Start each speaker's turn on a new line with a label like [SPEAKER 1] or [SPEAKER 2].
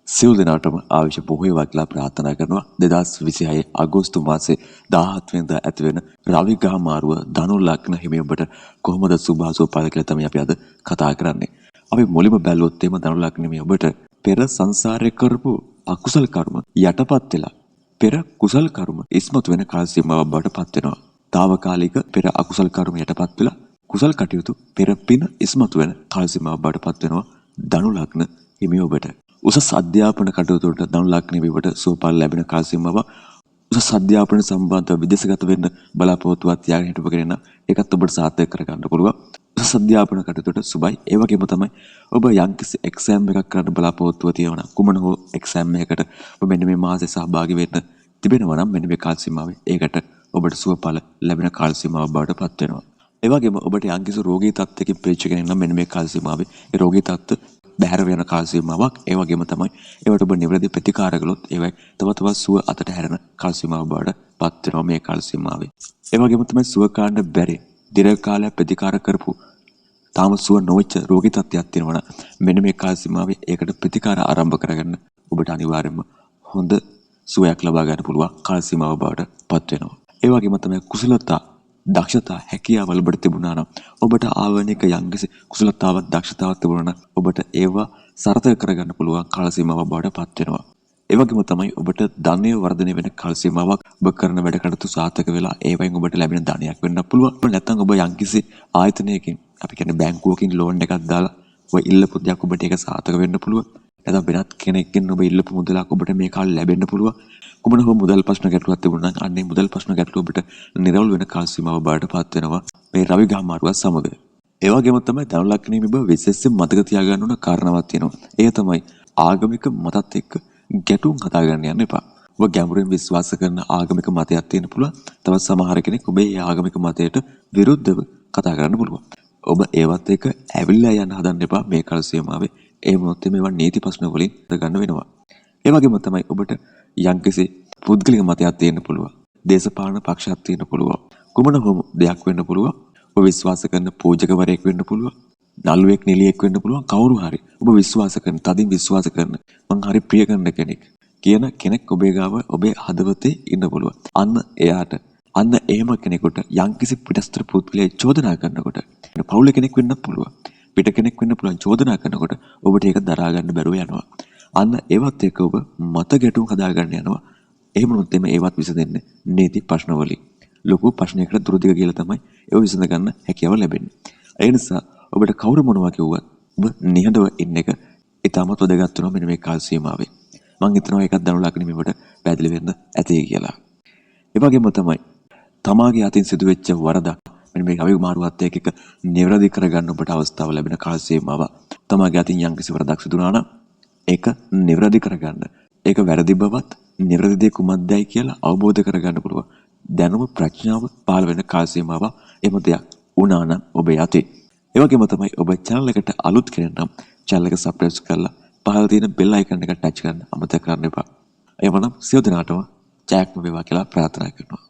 [SPEAKER 1] සියලු දෙනාටම ආයුෂ බොහෝ වේවා කියලා ප්‍රාර්ථනා කරනවා. 2026 අගෝස්තු මාසේ 17 වෙනිදා ඇති වෙන රවි ග්‍රහ මාරුව ධනු ලග්න හිමි ඔබට කොහොමද සුභාසුභ පළ කියලා තමයි අපි අද කතා කරන්නේ. අපි මුලින්ම බැලුවොත් එimhe ධනු ලග්න හිමි ඔබට පෙර සංසාරේ කරපු අකුසල කර්ම යටපත් වෙලා පෙර කුසල කර්ම ඉස්මතු වෙන කාල සීමාවක් බවට පත් වෙනවා. తాවකාලික පෙර අකුසල කර්ම යටපත් වෙලා කුසල කටයුතු පෙර පින ඉස්මතු වෙන කාල සීමාවක් බවට පත් වෙනවා ධනු ලග්න හිමි ඔබට. උසස් අධ්‍යාපන කටයුතු වලට ධනු ලග්න හිමිවට සුවඵල ලැබෙන කාල සීමාව උසස් අධ්‍යාපන සම්බන්ධව විදේශගත වෙන්න බලාපොරොත්තුවක් තියාගෙන හිටපු කෙනෙක් නම් ඒකත් ඔබට සාර්ථක කරගන්න පුළුවන්. උසස් අධ්‍යාපන කටයුතුට සුබයි. ඒ වගේම තමයි ඔබ යම්කිසි එක්සෑම් එකක් කරන්න බලාපොරොත්තුව තියෙනවා. කුමන හෝ එක්සෑම් එකකට ඔබ මෙන්න මේ මාසේ සහභාගී වෙන්න තිබෙනවා නම් මෙන්න මේ කාල සීමාවේ ඒකට ඔබට සුවඵල ලැබෙන කාල සීමාවක් බවට පත් වෙනවා. ඒ වගේම ඔබට යම්කිසි රෝගී තත්ත්වයකින් පීඩිත කෙනෙක් නම් මෙන්න මේ කාල සීමාවේ ඒ රෝගී තත්ත්ව බැහැර වෙන කාල සීමාවක්. ඒ වගේම තමයි ඒවට ඔබ නිවැරදි ප්‍රතිකාර කළොත් ඒවයි තව තවත් සුව අතට හැරෙන කාල සීමාවක් බවට පත් වෙනවා මේ කාල සීමාවේ. ඒ වගේම තමයි සුව කාණ්ඩ බැරි දීර්ඝ කාලයක් ප්‍රතිකාර කරපු තාම සුව නොවෙච්ච රෝගී තත්ත්වයක් තියෙනවා නම් මෙන්න මේ කාල සීමාවේ ඒකට ප්‍රතිකාර ආරම්භ කරගන්න ඔබට අනිවාර්යයෙන්ම හොඳ සුවයක් ලබා ගන්න පුළුවන් කාල සීමාවක් බවට පත් වෙනවා. ඒ වගේම තමයි කුසලතා දක්ෂතා හැකියාවල් ඔබට තිබුණා නම් ඔබට ආවනික යම්කිසි කුසලතාවක් දක්ෂතාවක් තිබුණා නම් ඔබට ඒවා සාර්ථක කරගන්න පුළුවන් කාල සීමාවක් බවට පත් වෙනවා. ඒ වගේම තමයි ඔබට ධනය වර්ධනය වෙන කාල සීමාවක් ඔබ කරන වැඩ කටයුතු සාර්ථක වෙලා ඒවෙන් ඔබට ලැබෙන ධනයක් වෙන්න පුළුවන්. නැත්නම් ඔබ යම්කිසි ආයතනයකින් අපි කියන්නේ බැංකුවකින් ලෝන් එකක් දාලා ඔය ඉල්ලපු දෙයක් ඔබට ඒක සාර්ථක වෙන්න පුළුවන්. නැත්නම් වෙනත් කෙනෙක්ගෙන් ඔබ ඉල්ලපු මුදලක් ඔබට මේ කාලේ ලැබෙන්න පුළුවන්. කුමන හෝ මුදල් ප්‍රශ්න ගැටලුවක් තිබුණා නම් අන්නේ මුදල් ප්‍රශ්න ගැටලුව ඔබට නිරවුල් වෙන කාල සීමාව බවට පත් වෙනවා මේ රවි ග්‍රහ මාරුවත් සමග. ඒ වගේම තමයි ධනු ලග්නේ ඔබ විශේෂයෙන් මතක තියාගන්න ඕන කාරණාවක් තියෙනවා. ඒ තමයි ආගමික මතත් එක්ක ගැටුම් හදා ගන්න යන්න එපා. ඔබ ගැඹුරින් විශ්වාස කරන ආගමික මතයක් තියෙන්න පුළුවන්. තවත් සමහර කෙනෙක් ඔබේ ඒ ආගමික මතයට විරුද්ධව කතා කරන්න පුළුවන්. ඔබ ඒවත් එක්ක ඇවිල්ලා යන්න හදන්න එපා මේ කාල සීමාවේ. ඒ මොහොතේ මේවා නීති ප්‍රශ්න වලින් ගන්න වෙනවා. ඒ වගේම තමයි ඔබට යම්කිසි පුද්ගලික මතයක් තියෙන්න පුළුවන්. දේශපාලන පක්ෂයක් තියෙන්න පුළුවන්. කුමන හෝ දෙයක් වෙන්න පුළුවන්. ඔබ විශ්වාස කරන පූජකවරයෙක් වෙන්න පුළුවන්. නළුවෙක් නිලියෙක් වෙන්න පුළුවන්. කවුරු හරි ඔබ විශ්වාස කරන, තදින් විශ්වාස කරන, මං හරි ප්‍රිය කරන කෙනෙක් කියන කෙනෙක් ඔබේ ගාව ඔබේ හදවතේ ඉන්න පුළුවන්. අන්න එයාට අන්න එහෙම කෙනෙකුට යම්කිසි පිටස්තර පුද්ගලයෙක් චෝදනා කරනකොට පවුල කෙනෙක් වෙන්නත් පුළුවන්. පිට කෙනෙක් වෙන්න පුළුවන් චෝදනා කරනකොට ඔබට ඒක දරා ගන්න බැරුව යනවා. අන්න ඒවත් එක්ක ඔබ මත ගැටුම් හදාගන්න යනවා. එහෙම නොත් එමේ ඒවත් විසඳෙන්නේ නීති ප්‍රශ්න වලින්. ලොකු ප්‍රශ්නයකට දුරදිග කියලා තමයි ඒව විසඳ ගන්න හැකියාව ලැබෙන්නේ. ඒ නිසා ඔබට කවුරු මොනවා කිව්වත් ඔබ නිහඬව ඉන්න එක ඉතාමත් වැදගත් වෙනවා මෙන්න මේ කාල සීමාවේ. මම හිතනවා ඒකත් ධනු ලග්නේ මෙවට පැහැදිලි වෙන්න ඇති කියලා. ඒ වගේම තමයි තමාගේ අතින් සිදුවෙච්ච වරදක් මෙන්න මේ රවි මාරුවත් එක්ක නිවැරදි කරගන්න ඔබට අවස්ථාව ලැබෙන කාල සීමාව. තමාගේ අතින් යම්කිසි වරදක් සිදු වුණා නම් ඒක නිවැරදි කරගන්න. ඒක වැරදි බවත් නිවැරදි දේ කුමක්දයි කියලා අවබෝධ කරගන්න පුළුවන්. දැනුම ප්‍රඥාව පහළ වෙන කාල සීමාව එම දෙයක් වුණා නම් ඔබේ යතේ. ඒ වගේම තමයි ඔබ channel එකට අලුත් කෙනෙක් නම් channel එක subscribe කරලා පහළ තියෙන bell icon එක touch කරන්න අමතක කරන්න එපා. එවනම් සියලු දෙනාටම ජයක්ම වේවා කියලා ප්‍රාර්ථනා කරනවා.